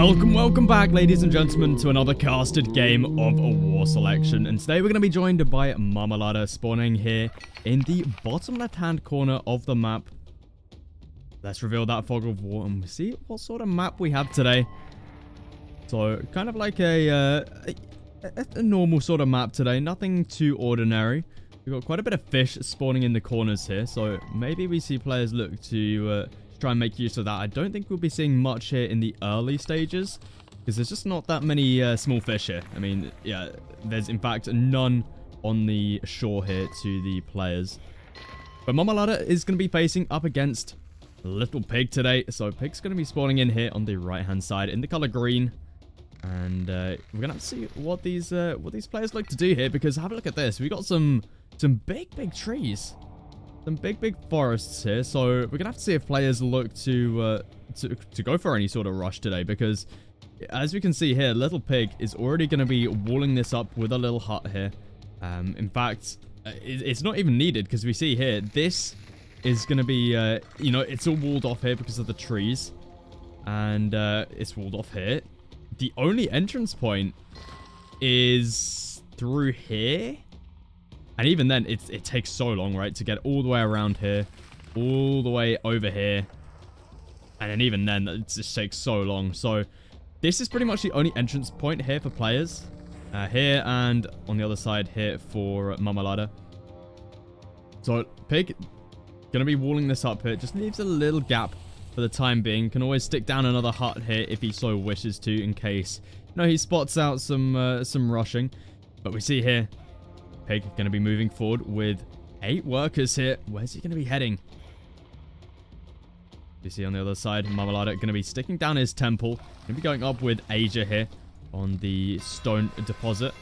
Welcome back, ladies and gentlemen, to another casted game of a war selection. And today we're going to be joined by Marmalada spawning here in the bottom left-hand corner of the map. Let's reveal that fog of war and see what sort of map we have today. So, kind of like a normal sort of map today, nothing too ordinary. We've got quite a bit of fish spawning in the corners here, so maybe we see players look to try and make use of that. I don't think we'll be seeing much here in the early stages, because there's just not that many small fish here. I mean, yeah, there's in fact none on the shore here to the players. But Marmalada is going to be facing up against Little Pig today, so Pig's going to be spawning in here on the right-hand side in the color green. And we're going to have to see what these players like to do here, because have a look at this. We got some big trees. Some big forests here, so we're gonna have to see if players look to go for any sort of rush today, because as we can see here, Little Pig is already gonna be walling this up with a little hut here. In fact, it's not even needed, because we see here this is gonna be you know, it's all walled off here because of the trees, and it's walled off here. The only entrance point is through here. And even then, it takes so long, right, to get all the way around here, all the way over here. And then even then, it just takes so long. So this is pretty much the only entrance point here for players. Here and on the other side here for Marmalada. So Pig, going to be walling this up here. Just leaves a little gap for the time being. Can always stick down another hut here if he so wishes to, in case, you know, he spots out some rushing. But we see here, Pig going to be moving forward with 8 workers here. Where's he going to be heading? You see on the other side, Marmalada going to be sticking down his temple. Going to be going up with Asia here on the stone deposit.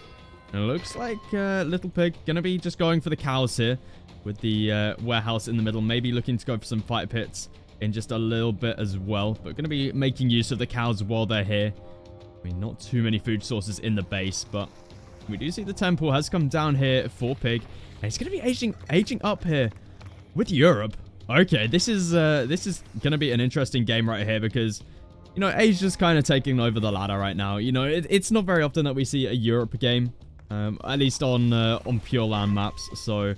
And it looks like Little Pig going to be just going for the cows here with the warehouse in the middle. Maybe looking to go for some fight pits in just a little bit as well. But going to be making use of the cows while they're here. I mean, not too many food sources in the base, but we do see the temple has come down here for Pig. And he's going to be aging up here with Europe. Okay, this is going to be an interesting game right here, because, you know, Asia's kind of taking over the ladder right now. You know, it's not very often that we see a Europe game, at least on pure land maps. So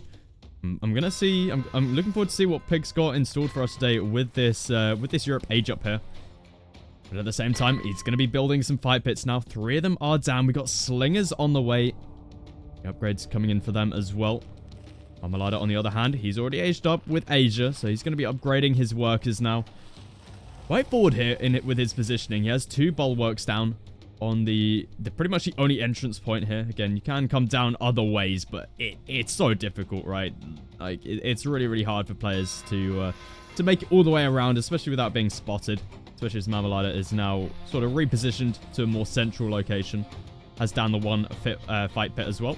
I'm looking forward to see what Pig's got installed for us today with this Europe age up here. But at the same time, he's going to be building some fight pits now. 3 of them are down. We got slingers on the way. The upgrades coming in for them as well. Marmalada, on the other hand, he's already aged up with Asia, so he's going to be upgrading his workers now. Quite forward here with his positioning. He has 2 bulwarks down on the pretty much the only entrance point here. Again, you can come down other ways, but it's so difficult, right? Like, it's really hard for players to make it all the way around, especially without being spotted. Especially as Marmalada is now sort of repositioned to a more central location. Has down the one fight pit as well.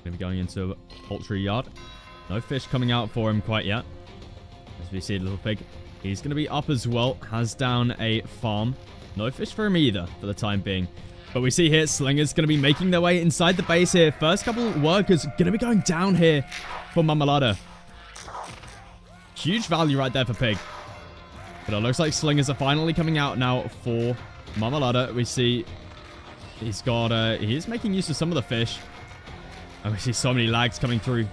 Going to be going into a poultry yard. No fish coming out for him quite yet. As we see Little Pig, he's going to be up as well. Has down a farm. No fish for him either for the time being. But we see here, Slingers going to be making their way inside the base here. First couple workers going to be going down here for Marmalada. Huge value right there for Pig. But it looks like Slingers are finally coming out now for Marmalada. We see he's got, he is making use of some of the fish. And we see so many lags coming through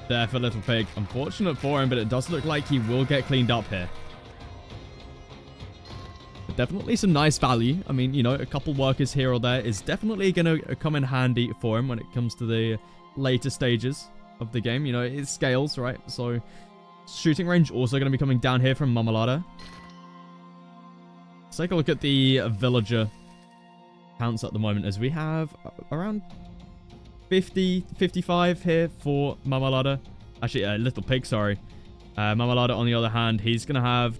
there for Little Pig. Unfortunate for him, but it does look like he will get cleaned up here. But definitely some nice value. I mean, you know, a couple workers here or there is definitely going to come in handy for him when it comes to the later stages of the game. You know, it scales, right? So shooting range also going to be coming down here from Marmalada. Let's take a look at the villager counts at the moment, as we have around 50, 55 here for Marmalada. Actually, Little Pig, sorry. Marmalada, on the other hand, he's going to have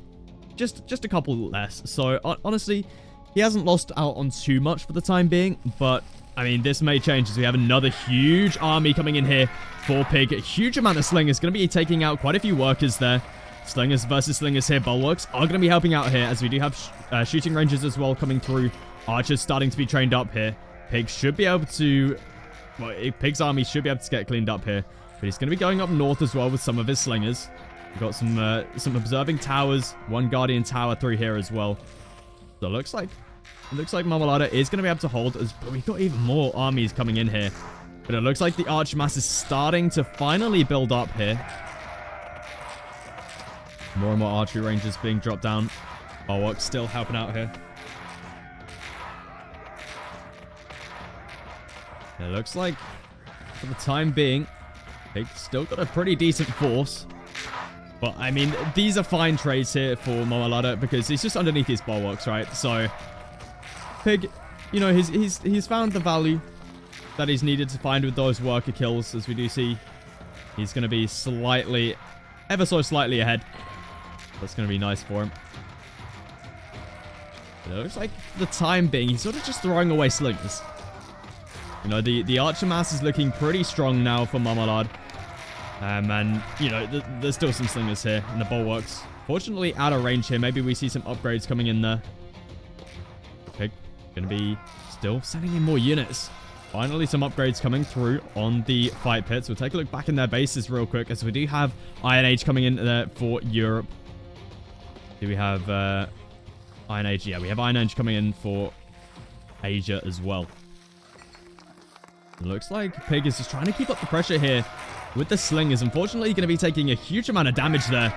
just a couple less. So, honestly, he hasn't lost out on too much for the time being, but I mean, this may change as we have another huge army coming in here for Pig. A huge amount of slingers. Going to be taking out quite a few workers there. Slingers versus slingers here. Bulwarks are going to be helping out here, as we do have shooting ranges as well coming through. Archers starting to be trained up here. Pig should be able to... Well, Pig's army should be able to get cleaned up here. But he's going to be going up north as well with some of his slingers. We've got some observing towers, one guardian tower through here as well. So it looks like Marmalada is going to be able to hold us, but we've got even more armies coming in here. But it looks like the archer mass is starting to finally build up here. More and more archery ranges being dropped down. Bulwark still helping out here. It looks like, for the time being, they've still got a pretty decent force. But, I mean, these are fine trades here for Marmalada because he's just underneath his bulwarks, right? So, Pig, you know, he's found the value that he's needed to find with those worker kills. As we do see, he's going to be slightly, ever so slightly ahead. That's going to be nice for him. But it looks like for the time being, he's sort of just throwing away slingers. You know, the archer mass is looking pretty strong now for Marmalade. And, you know, there's still some slingers here in the bulwarks. Fortunately, out of range here. Maybe we see some upgrades coming in there. Pig going to be still sending in more units. Finally, some upgrades coming through on the fight pits. We'll take a look back in their bases real quick, as we do have Iron Age coming in there for Europe. Do we have Iron Age? Yeah, we have Iron Age coming in for Asia as well. It looks like Pig is just trying to keep up the pressure here with the slingers. Unfortunately, going to be taking a huge amount of damage there.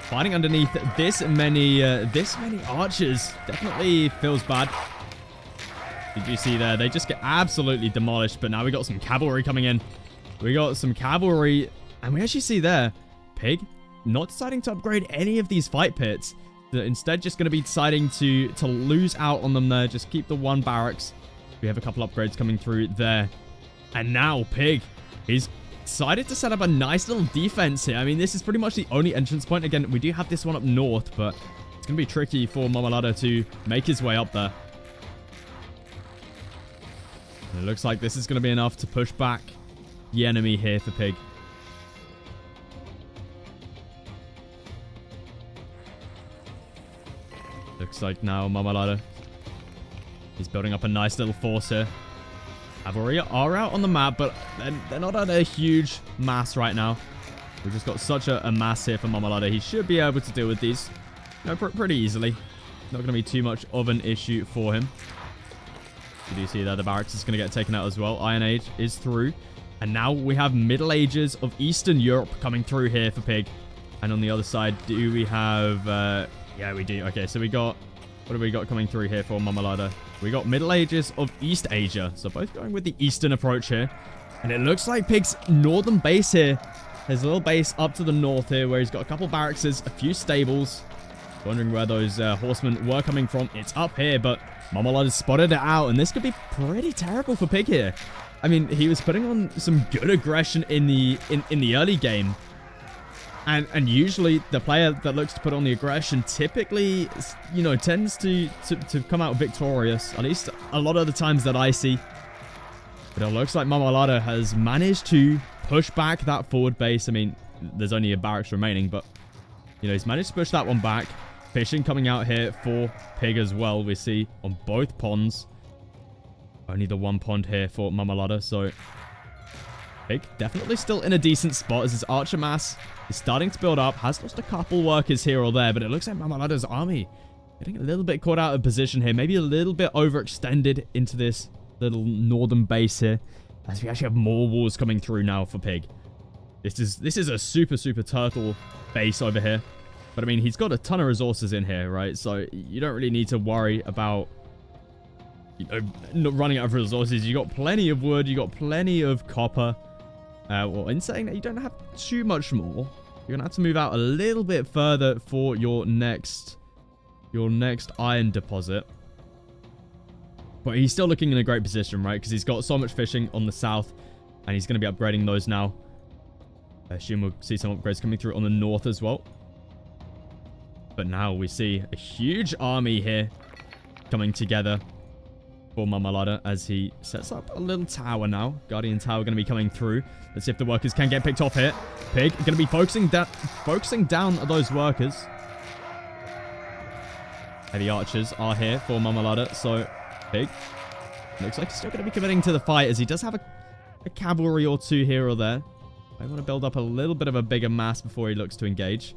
Fighting underneath this many archers definitely feels bad. Did you see there? They just get absolutely demolished. But now we got some cavalry coming in. We got some cavalry. And we actually see there, Pig not deciding to upgrade any of these fight pits. Instead, just going to be deciding to lose out on them there. Just keep the one barracks. We have a couple upgrades coming through there. And now Pig is decided to set up a nice little defense here. I mean, this is pretty much the only entrance point. Again, we do have this one up north, but it's going to be tricky for Marmalada to make his way up there. And it looks like this is going to be enough to push back the enemy here for Pig. Looks like now Marmalada is building up a nice little force here. Cavalry are out on the map, but they're not at a huge mass right now. We've just got such a mass here for Marmalada. He should be able to deal with these, you know, pretty easily. Not going to be too much of an issue for him. You do see that the barracks is going to get taken out as well. Iron Age is through. And now we have Middle Ages of Eastern Europe coming through here for Pig. And on the other side, do we have... yeah, we do. Okay, so we got... What have we got coming through here for Marmalada? We got Middle Ages of East Asia. So both going with the Eastern approach here. And it looks like Pig's northern base here. There's a little base up to the north here where he's got a couple barracks, a few stables. Wondering where those horsemen were coming from. It's up here, but Marmalada spotted it out. And this could be pretty terrible for Pig here. I mean, he was putting on some good aggression in the early game. And usually the player that looks to put on the aggression typically, you know, tends to come out victorious. At least a lot of the times that I see. But it looks like Marmalada has managed to push back that forward base. I mean, there's only a barracks remaining, but, you know, he's managed to push that one back. Fishing coming out here for Pig as well, we see on both ponds. Only the one pond here for Marmalada, so Pig definitely still in a decent spot as his archer mass is starting to build up. Has lost a couple workers here or there, but it looks like Marmalada's army getting a little bit caught out of position here. Maybe a little bit overextended into this little northern base here, as we actually have more walls coming through now for Pig. This is a super turtle base over here. But I mean, he's got a ton of resources in here, right? So you don't really need to worry about, you know, not running out of resources. You got plenty of wood, you got plenty of copper. Well, in saying that, you don't have too much more. You're gonna have to move out a little bit further for your next iron deposit. But he's still looking in a great position, right? Because he's got so much fishing on the south, and he's gonna be upgrading those now. I assume we'll see some upgrades coming through on the north as well. But now we see a huge army here coming together for Marmalada as he sets up a little tower now. Guardian tower going to be coming through. Let's see if the workers can get picked off here. Pig going to be focusing down those workers. Heavy archers are here for Marmalada. So Pig looks like he's still going to be committing to the fight as he does have a cavalry or two here or there. I want to build up a little bit of a bigger mass before he looks to engage.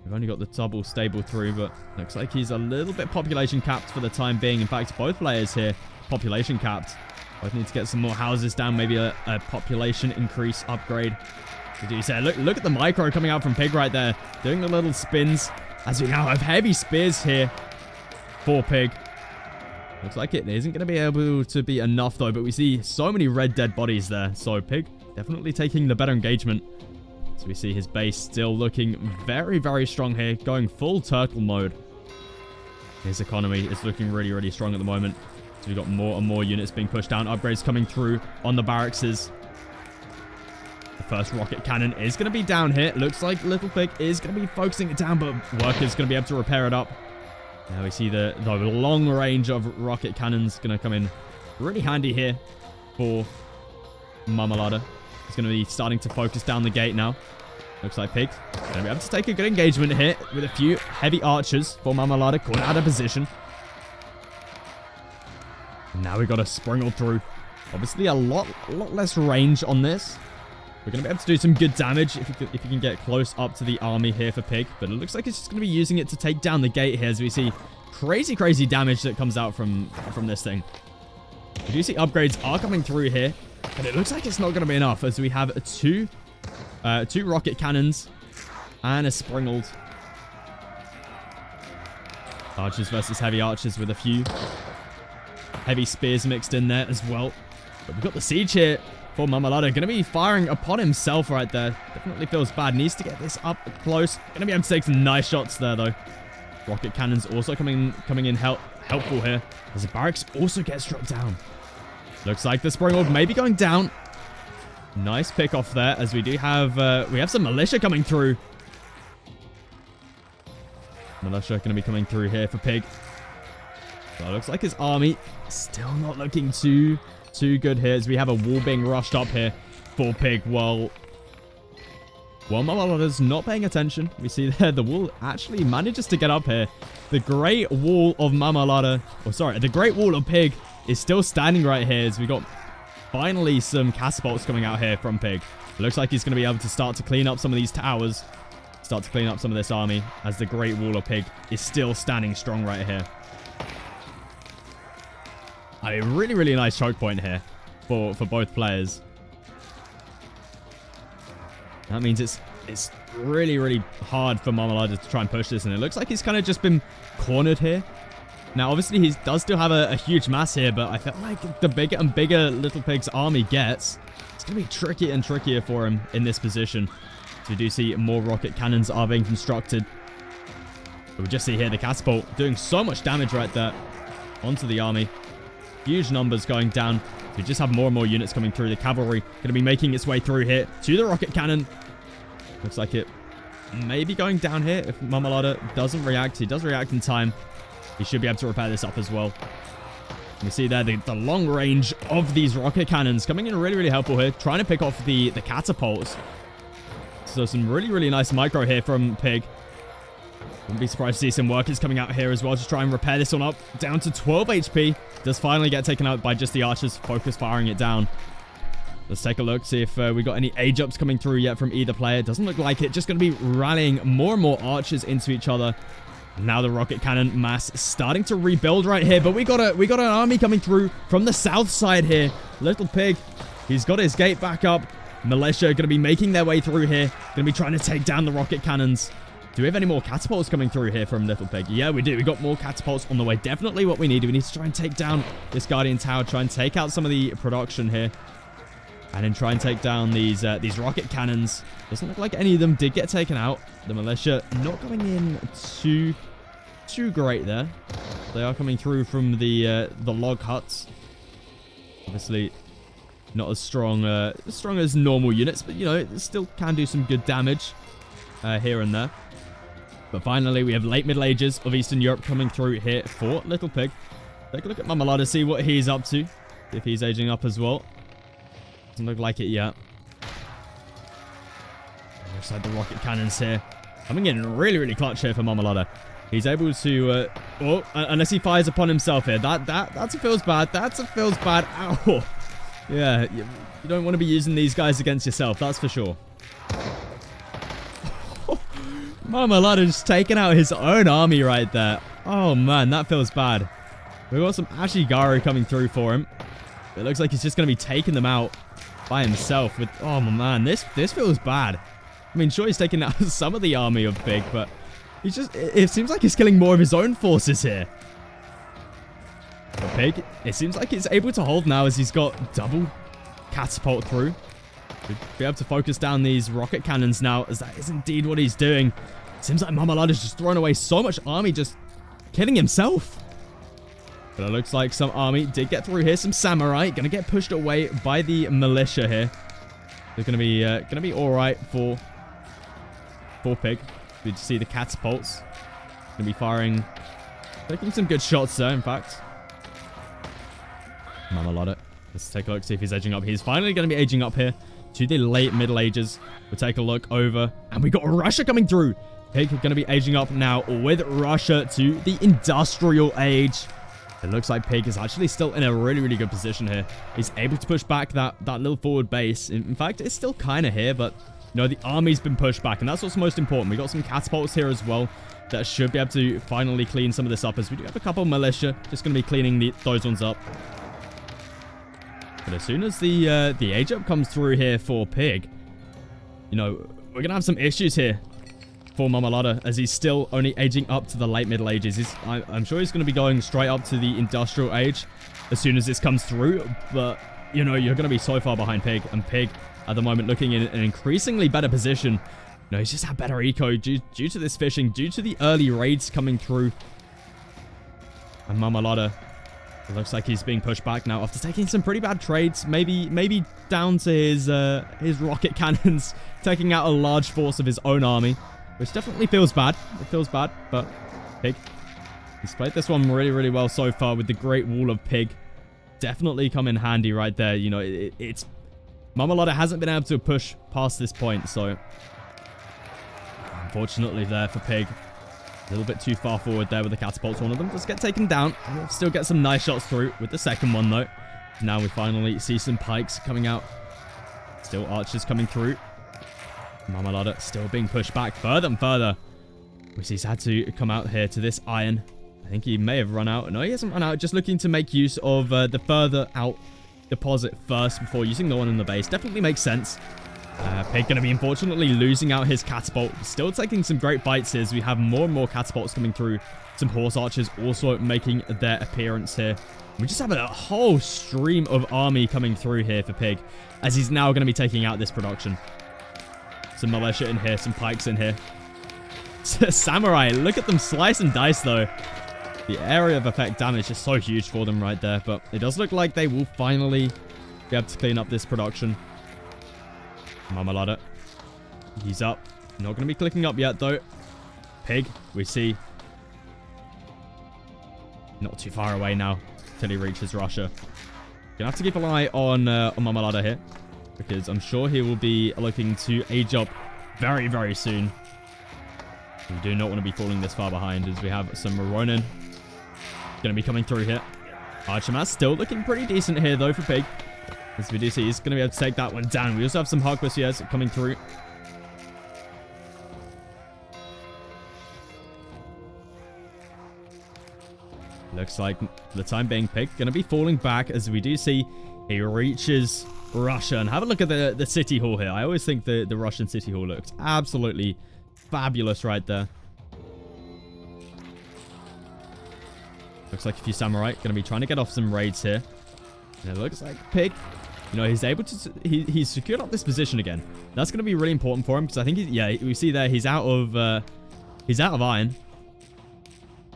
We've only got the double stable through, but looks like he's a little bit population capped for the time being. In fact, both players here population capped. Both need to get some more houses down, maybe a population increase upgrade. What do you say? Look at the micro coming out from Pig right there, doing the little spins, as we now have heavy spears here for Pig. Looks like it isn't going to be able to be enough, though, but we see so many red dead bodies there. So Pig definitely taking the better engagement. So we see his base still looking very, very strong here, going full turtle mode. His economy is looking really, really strong at the moment. So we've got more and more units being pushed down, upgrades coming through on the barracks. The first rocket cannon is going to be down here. Looks like Little Pig is going to be focusing it down, but Worker's going to be able to repair it up. Now we see the long range of rocket cannons going to come in really handy here for Marmalada. He's going to be starting to focus down the gate now. Looks like Pig going to be able to take a good engagement here with a few heavy archers for Marmalada, caught out of position. And now we've got a Springle through. Obviously a lot less range on this. We're going to be able to do some good damage if you can get close up to the army here for Pig. But it looks like it's just going to be using it to take down the gate here, as we see crazy damage that comes out from this thing. We do see upgrades are coming through here, but it looks like it's not going to be enough, as we have two rocket cannons and a Springled. Archers versus heavy archers with a few heavy spears mixed in there as well. But we've got the siege here for Marmalada. Going to be firing upon himself right there. Definitely feels bad. Needs to get this up close. Going to be able to take some nice shots there, though. Rocket cannons also coming in helpful here, as the barracks also gets dropped down. Looks like the Springle may be going down. Nice pick off there, as we do have we have some militia coming through. Militia going to be coming through here for Pig. So it looks like his army still not looking too good here, as we have a wall being rushed up here for Pig. Well, Marmalada's not paying attention. We see there the wall actually manages to get up here. The Great Wall of Marmalada, the Great Wall of Pig is still standing right here, as we got finally some catapults coming out here from Pig. It looks like he's going to be able to start to clean up some of these towers, start to clean up some of this army, as the Great Wall of Pig is still standing strong right here. A really nice choke point here for both players. That means it's really hard for Marmalada to try and push this, and it looks like he's kind of just been cornered here. Now, obviously, he does still have a huge mass here, but I feel like the bigger and bigger Little Pig's army gets, it's going to be trickier and trickier for him in this position. So we do see more rocket cannons are being constructed. But we just see here the catapult doing so much damage right there onto the army. Huge numbers going down. So we just have more and more units coming through. The cavalry going to be making its way through here to the rocket cannon. Looks like it may be going down here if Marmalada doesn't react. He does react in time. He should be able to repair this up as well. You see there the long range of these rocket cannons coming in really helpful here. Trying to pick off the catapults. So some really nice micro here from Pig. Wouldn't be surprised to see some workers coming out here as well to try and repair this one up. Down to 12 HP. Does finally get taken out by just the archers. Focus firing it down. Let's take a look, see if we got any age ups coming through yet from either player. Doesn't look like it. Just going to be rallying more and more archers into each other. Now the rocket cannon mass starting to rebuild right here. But we got an army coming through from the south side here. Little Pig, he's got his gate back up. Militia going to be making their way through here. Going to be trying to take down the rocket cannons. Do we have any more catapults coming through here from Little Pig? Yeah, we do. We got more catapults on the way. Definitely what we need. We need to try and take down this Guardian Tower. Try and take out some of the production here. And then try and take down these rocket cannons. Doesn't look like any of them did get taken out. The militia not going in too great there. They are coming through from the log huts. Obviously, not as strong as normal units, but you know, it still can do some good damage here and there. But finally, we have late Middle Ages of Eastern Europe coming through here for Little Pig. Take a look at Marmalada, see what he's up to. See if he's aging up as well. Doesn't look like it yet. Looks like the rocket cannons here coming in really clutch here for Marmalada. He's able to, unless he fires upon himself here. That's a feels bad. That's a feels bad. Ow. Yeah, you don't want to be using these guys against yourself, that's for sure. Marmalada just taking out his own army right there. Oh man, that feels bad. We've got some Ashigaru coming through for him. It looks like he's just going to be taking them out by himself. With oh man, this feels bad. I mean, sure, he's taking out some of the army of Pig, but he's just, it seems like he's killing more of his own forces here. But Pig, it seems like he's able to hold now as he's got double catapult through. Should be able to focus down these rocket cannons now, as that is indeed what he's doing. Seems like Marmalada's just throwing away so much army, just killing himself. But it looks like some army did get through here. Some samurai gonna get pushed away by the militia here. They're gonna be all right for Pig. We just see the catapults gonna be firing, taking some good shots there. In fact, Marmalada. Let's take a look, see if he's edging up. He's finally gonna be edging up here to the late Middle Ages. We'll take a look over, and we got Russia coming through. Pig going to be aging up now with Russia to the Industrial Age. It looks like Pig is actually still in a really, really good position here. He's able to push back that little forward base. In fact, it's still kind of here, but you know, the army's been pushed back, and that's what's most important. We got some catapults here as well that should be able to finally clean some of this up, as we do have a couple of militia just going to be cleaning those ones up. But as soon as the age up comes through here for Pig, you know, we're going to have some issues here for Marmalada, as he's still only aging up to the late Middle Ages. I'm sure he's going to be going straight up to the Industrial Age as soon as this comes through. But, you know, you're going to be so far behind Pig. And Pig, at the moment, looking in an increasingly better position. You know, he's just had better eco due to this fishing, due to the early raids coming through. And Marmalada, it looks like he's being pushed back now after taking some pretty bad trades. Maybe down to his rocket cannons, taking out a large force of his own army. Which definitely feels bad. It feels bad, but Pig, he's played this one really, really well so far with the Great Wall of Pig. Definitely come in handy right there. You know, it's... Marmalada hasn't been able to push past this point, so... Unfortunately there for Pig. A little bit too far forward there with the catapults. One of them does get taken down. We'll still get some nice shots through with the second one, though. Now we finally see some pikes coming out. Still archers coming through. Marmalada still being pushed back further and further. Which he's had to come out here to this iron. I think he may have run out. No, he hasn't run out. Just looking to make use of the further out deposit first before using the one in the base. Definitely makes sense. Pig going to be unfortunately losing out his catapult. Still taking some great fights here as we have more and more catapults coming through. Some horse archers also making their appearance here. We just have a whole stream of army coming through here for Pig, as he's now going to be taking out this production. Some militia in here, some pikes in here. Samurai, look at them slice and dice though. The area of effect damage is so huge for them right there, but it does look like they will finally be able to clean up this production. Marmalada, he's up. Not going to be clicking up yet though. Pig, we see. Not too far away now till he reaches Russia. Gonna have to keep an eye on Marmalada here, because I'm sure he will be looking to age up very, very soon. We do not want to be falling this far behind, as we have some Ronin going to be coming through here. Archimas still looking pretty decent here, though, for Pig. As we do see, he's going to be able to take that one down. We also have some Harquisiers coming through. Looks like the time being Pig going to be falling back, as we do see he reaches Russia. And have a look at the city hall here. I always think the Russian city hall looks absolutely fabulous right there. Looks like a few samurai going to be trying to get off some raids here. And it looks like Pig, you know, he's able to... He's secured up this position again. That's going to be really important for him, because I think, we see there he's out of iron.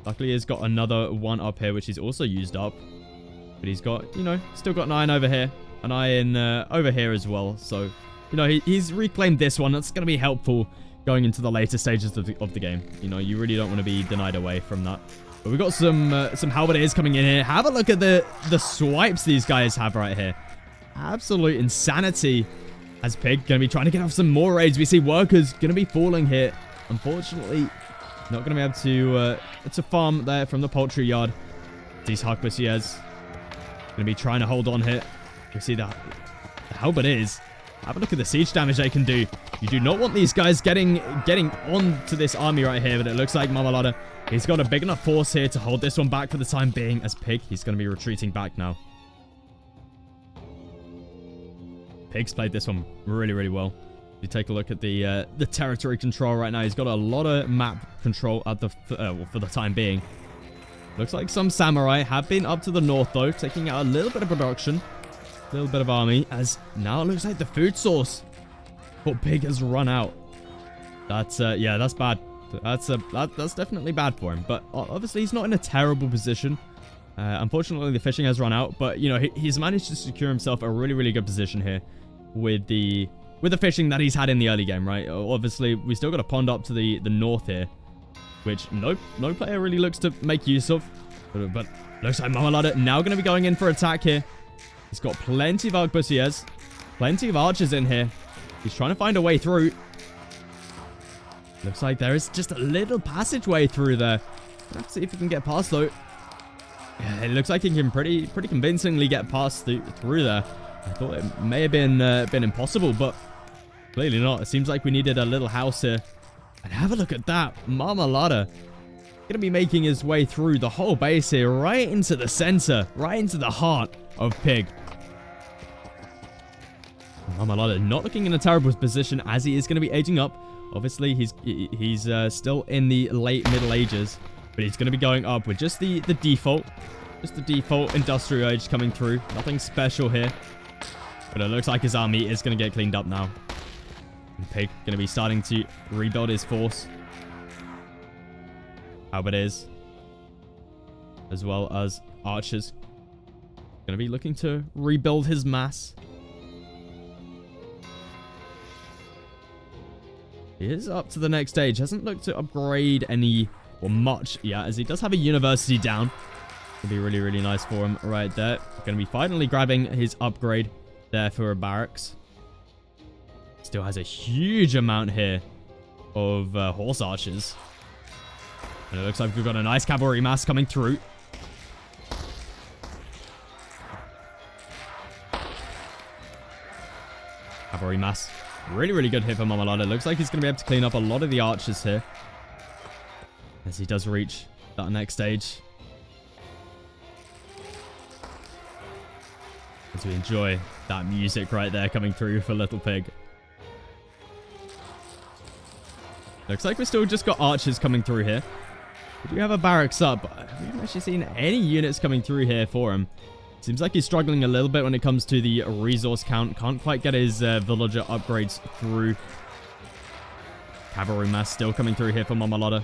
Luckily, he's got another one up here, which he's also used up. But he's got, you know, still got an iron over here. An iron over here as well. So, you know, he's reclaimed this one. That's going to be helpful going into the later stages of the game. You know, you really don't want to be denied away from that. But we've got some halberdiers coming in here. Have a look at the swipes these guys have right here. Absolute insanity. As Pig going to be trying to get off some more raids. We see workers going to be falling here. Unfortunately, not going to be able to farm there from the poultry yard. These Harquisiers going to be trying to hold on here. You see that the halberdiers Have a look at the siege damage they can do. You do not want these guys getting onto this army right here, but it looks like Marmalada, he's got a big enough force here to hold this one back for the time being. As Pig, he's going to be retreating back now. Pig's played this one really, really well. If you take a look at the territory control right now, he's got a lot of map control at the for the time being. Looks like some samurai have been up to the north, though, taking out a little bit of production. A little bit of army, as now it looks like the food source for Pig has run out. That's, yeah, that's bad. That's definitely bad for him. But obviously, he's not in a terrible position. Unfortunately, the fishing has run out. But, you know, he's managed to secure himself a really, really good position here with the fishing that he's had in the early game, right? Obviously, we still got a pond up to the north here, which no player really looks to make use of. But looks like Marmalada now going to be going in for attack here. He's got plenty of arquebusiers, plenty of archers in here. He's trying to find a way through. Looks like there is just a little passageway through there. Let's see if we can get past, though. Yeah, it looks like he can pretty convincingly get past through there. I thought it may have been impossible, but clearly not. It seems like we needed a little house here. And have a look at that. Marmalada going to be making his way through the whole base here, right into the center, right into the heart of Pig. Marmalada not looking in a terrible position, as he is going to be aging up. Obviously, he's still in the late Middle Ages, but he's going to be going up with just the default industrial age coming through. Nothing special here, but it looks like his army is going to get cleaned up now. And Pig going to be starting to rebuild his force. Halberdiers, as well as archers, going to be looking to rebuild his mass. He is up to the next stage. Hasn't looked to upgrade any or much yet, as he does have a university down. It'll be really, really nice for him right there. Going to be finally grabbing his upgrade there for a barracks. Still has a huge amount here of horse archers. And it looks like we've got a nice cavalry mass coming through. Cavalry mass. Really, really good hit for Marmalada. Looks like he's going to be able to clean up a lot of the archers here, as he does reach that next stage. As we enjoy that music right there coming through for Little Pig. Looks like we've still just got archers coming through here. We do have a barracks up, but we haven't actually seen any units coming through here for him. Seems like he's struggling a little bit when it comes to the resource count. Can't quite get his villager upgrades through. Cavalry mass still coming through here for Marmalada.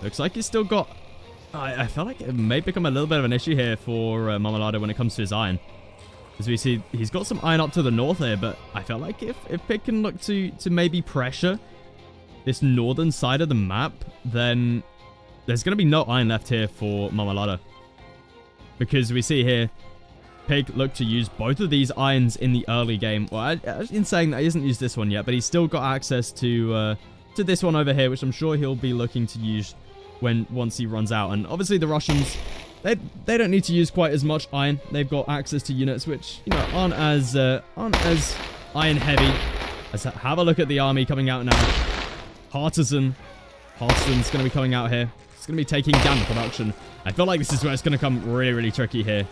Looks like he's still got... I feel like it may become a little bit of an issue here for Marmalada when it comes to his iron. As we see, he's got some iron up to the north here, but I feel like if Pig can look to maybe pressure this northern side of the map, then there's going to be no iron left here for Marmalada. Because we see here, Pig looked to use both of these irons in the early game. Well, in saying that, he hasn't used this one yet, but he's still got access to this one over here, which I'm sure he'll be looking to use once he runs out. And obviously the Russians, they don't need to use quite as much iron. They've got access to units which, you know, aren't as iron heavy. Let's have a look at the army coming out now. Partisan's going to be coming out here. It's going to be taking down the production. I feel like this is where it's going to come really, really tricky here.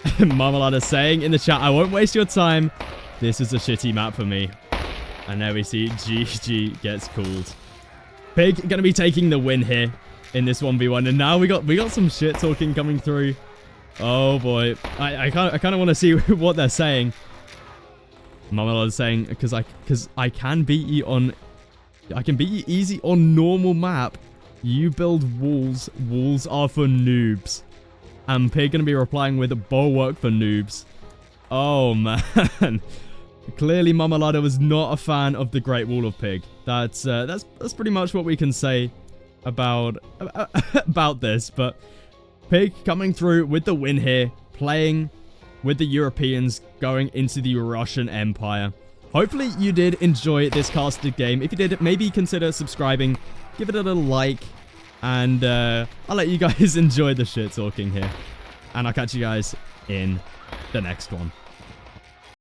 Marmalada saying in the chat, I won't waste your time. This is a shitty map for me. And there we see GG gets called. Pig going to be taking the win here in this 1v1. And now we got some shit talking coming through. Oh boy. I kind of want to see what they're saying. Marmalada saying, because I can beat you on... I can beat you easy on normal map. You build walls. Walls are for noobs. And Pig going to be replying with a bulwark for noobs. Oh, man. Clearly, Marmalada was not a fan of the Great Wall of Pig. That's pretty much what we can say about this. But Pig coming through with the win here. Playing with the Europeans going into the Russian Empire. Hopefully you did enjoy this casted game. If you did, maybe consider subscribing. Give it a little like. And I'll let you guys enjoy the shit talking here. And I'll catch you guys in the next one.